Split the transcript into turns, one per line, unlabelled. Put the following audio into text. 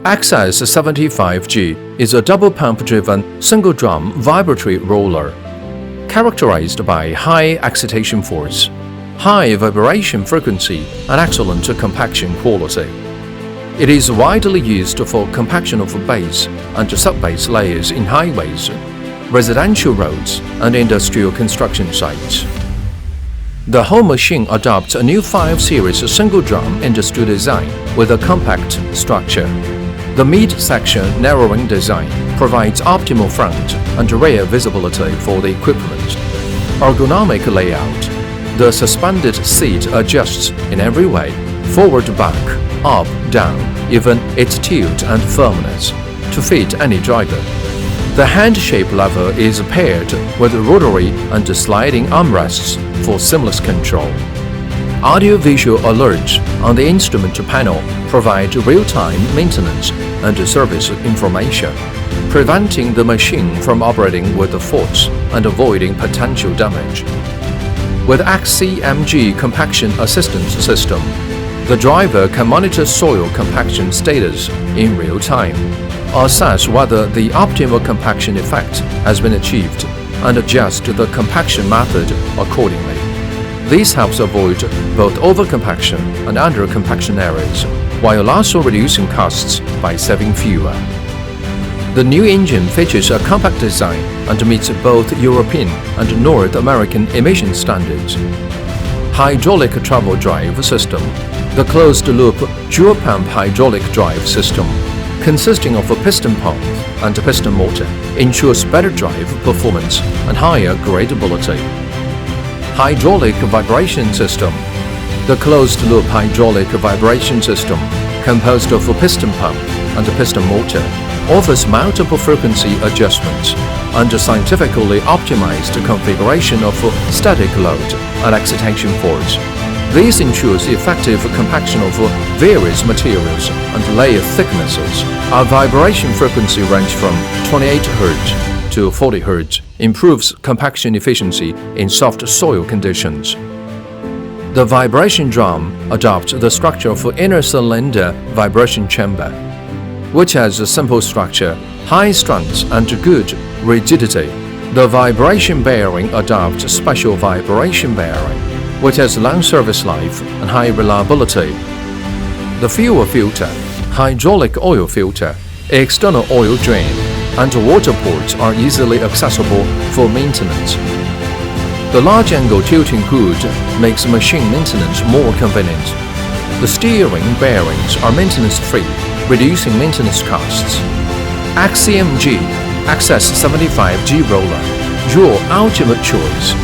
XS75G is a double pump-driven single-drum vibratory roller, characterized by high excitation force, high vibration frequency, and excellent compaction quality. It is widely used for compaction of base and sub-base layers in highways, residential roads, and industrial construction sites. The whole machine adopts a new 5 series single-drum industrial design with a compact structure. The mid-section narrowing design provides optimal front and rear visibility for the equipment. Ergonomic layout. The suspended seat adjusts in every way, forward, back, up, down, even its tilt and firmness, to fit any driver. The hand-shaped lever is paired with rotary and sliding armrests for seamless control. Audio-visual alerts on the instrument panel provide real-time maintenance and service information, preventing the machine from operating with faults and avoiding potential damage. With XCMG Compaction Assistance System, the driver can monitor soil compaction status in real time, assess whether the optimal compaction effect has been achieved, and adjust the compaction method accordingly. This helps avoid both over-compaction and under-compaction errors, while also reducing costs by saving fuel. The new engine features a compact design and meets both European and North American emission standards. Hydraulic travel drive system. The closed-loop dual-pump hydraulic drive system, consisting of a piston pump and a piston motor, ensures better drive performance and higher gradability. Hydraulic vibration system. The closed-loop hydraulic vibration system, composed of a piston pump and a piston motor, offers multiple frequency adjustments and a scientifically optimized configuration of static load and excitation force. This ensures effective compaction of various materials and layer thicknesses. A vibration frequency range from 28 Hz to 40 Hz improves compaction efficiency in soft soil conditions. The vibration drum adopts the structure of inner cylinder vibration chamber, which has a simple structure, high strength, and good rigidity. The vibration bearing adopts special vibration bearing, which has long service life and high reliability. The fuel filter, hydraulic oil filter, external oil drain, and water ports are easily accessible for maintenance. The large-angle tilting hood makes machine maintenance more convenient. The steering bearings are maintenance-free, reducing maintenance costs. XCMG XS75G roller, your ultimate choice.